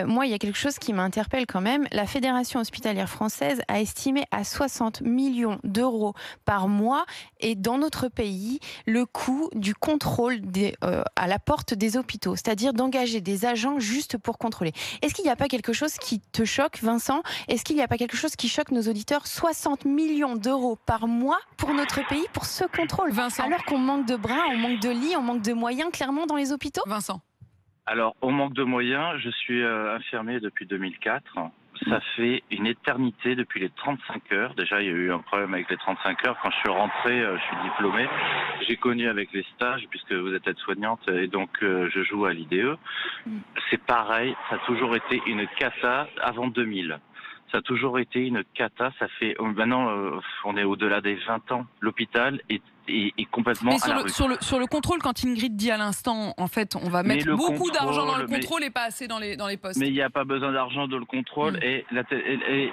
Moi, il y a quelque chose qui m'interpelle quand même. La Fédération hospitalière française a estimé à 60 millions d'euros par mois, et dans notre pays, le coût du contrôle à la porte des hôpitaux, c'est-à-dire d'engager des agents juste pour contrôler. Est-ce qu'il n'y a pas quelque chose qui te choque, Vincent? Est-ce qu'il n'y a pas quelque chose qui choque nos auditeurs? 60 millions d'euros par mois pour notre pays, pour ce contrôle. Vincent. Alors qu'on manque de bras, on manque de lits, on manque de moyens clairement dans les hôpitaux. Vincent. Alors, au manque de moyens, je suis infirmier depuis 2004. Ça fait une éternité depuis les 35 heures. Déjà, il y a eu un problème avec les 35 heures. Quand je suis rentré, je suis diplômé. J'ai connu avec les stages, puisque vous êtes aide-soignante, et donc je joue à l'IDE. C'est pareil, ça a toujours été une cata avant 2000. Ça a toujours été une cata. Ça fait maintenant, on est au-delà des 20 ans. L'hôpital est complètement à la rue. Sur le contrôle, quand Ingrid dit à l'instant, en fait, on va mettre beaucoup d'argent dans le contrôle et pas assez dans les postes. Mais il n'y a pas besoin d'argent dans le contrôle. Et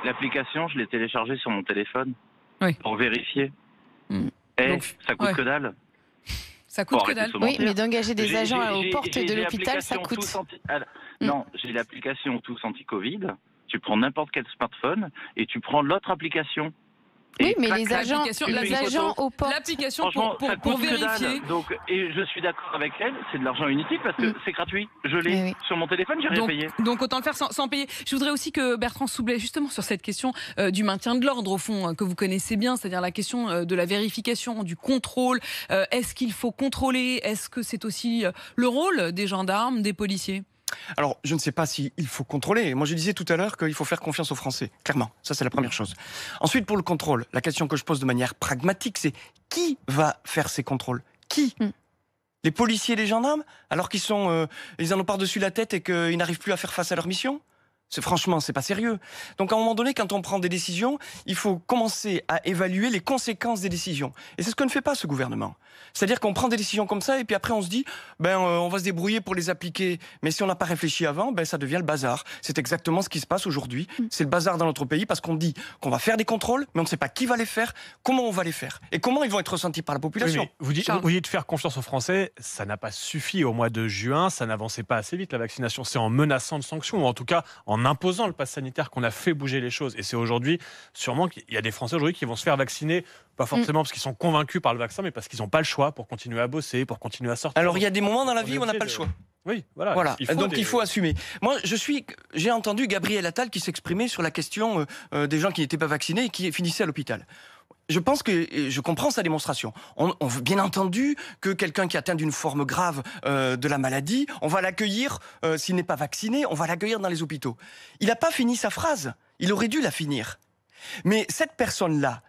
l'application, je l'ai téléchargée sur mon téléphone pour vérifier. Donc, ça coûte que dalle. Ça coûte que dalle. Oui, mais d'engager des agents aux portes de l'hôpital, ça coûte. Non, j'ai l'application Tous Anti-Covid. Tu prends n'importe quel smartphone et tu prends l'autre application. Oui, mais les agents aux portes. L'application pour vérifier. Donc, et je suis d'accord avec elle, c'est de l'argent inutile parce que c'est gratuit. Je l'ai sur mon téléphone, j'ai rien payé. Donc autant le faire sans payer. Je voudrais aussi que Bertrand Soubelet, justement sur cette question du maintien de l'ordre, au fond, que vous connaissez bien, c'est-à-dire la question de la vérification, du contrôle. Est-ce qu'il faut contrôler? Est-ce que c'est aussi le rôle des gendarmes, des policiers? Alors, je ne sais pas s'il faut contrôler. Moi, je disais tout à l'heure qu'il faut faire confiance aux Français. Clairement, ça c'est la première chose. Ensuite, pour le contrôle, la question que je pose de manière pragmatique, c'est qui va faire ces contrôles? Qui? Les policiers et les gendarmes? Alors qu'ils ils en ont par-dessus la tête et qu'ils n'arrivent plus à faire face à leur mission? Franchement, c'est pas sérieux. Donc à un moment donné, quand on prend des décisions, il faut commencer à évaluer les conséquences des décisions. Et c'est ce que ne fait pas ce gouvernement. C'est-à-dire qu'on prend des décisions comme ça et puis après on se dit, on va se débrouiller pour les appliquer. Mais si on n'a pas réfléchi avant, ça devient le bazar. C'est exactement ce qui se passe aujourd'hui. C'est le bazar dans notre pays parce qu'on dit qu'on va faire des contrôles, mais on ne sait pas qui va les faire, comment on va les faire et comment ils vont être ressentis par la population. Oui, vous dites faire confiance aux Français, ça n'a pas suffi au mois de juin, ça n'avançait pas assez vite la vaccination. C'est en menaçant de sanctions ou en tout cas en imposant le pass sanitaire qu'on a fait bouger les choses. Et c'est aujourd'hui, sûrement qu'il y a des Français aujourd'hui qui vont se faire vacciner, pas forcément parce qu'ils sont convaincus par le vaccin, mais parce qu'ils n'ont pas le choix pour continuer à bosser, pour continuer à sortir. Alors il y a des moments dans la vie où on n'a pas le choix. Oui, voilà. Il faut assumer. Moi, j'ai entendu Gabriel Attal qui s'exprimait sur la question des gens qui n'étaient pas vaccinés et qui finissaient à l'hôpital. Je pense que je comprends sa démonstration. On veut bien entendu que quelqu'un qui atteint d'une forme grave de la maladie, on va l'accueillir, s'il n'est pas vacciné, on va l'accueillir dans les hôpitaux. Il n'a pas fini sa phrase. Il aurait dû la finir. Mais cette personne-là,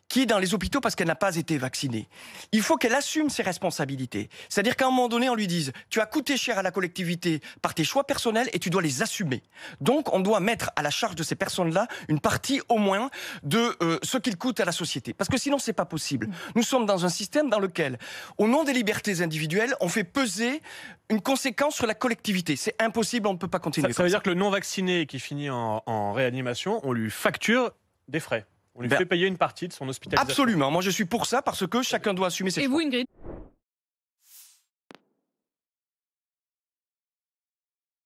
qui est dans les hôpitaux parce qu'elle n'a pas été vaccinée, il faut qu'elle assume ses responsabilités. C'est-à-dire qu'à un moment donné, on lui dise « Tu as coûté cher à la collectivité par tes choix personnels et tu dois les assumer. » Donc, on doit mettre à la charge de ces personnes-là une partie au moins de ce qu'ils coûtent à la société. Parce que sinon, c'est pas possible. Nous sommes dans un système dans lequel, au nom des libertés individuelles, on fait peser une conséquence sur la collectivité. C'est impossible, on ne peut pas continuer. Ça veut dire que le non-vacciné qui finit en réanimation, on lui facture des frais. On lui fait payer une partie de son hospitalisation. Absolument. Moi, je suis pour ça parce que chacun doit assumer ses choix. Et vous, Ingrid ?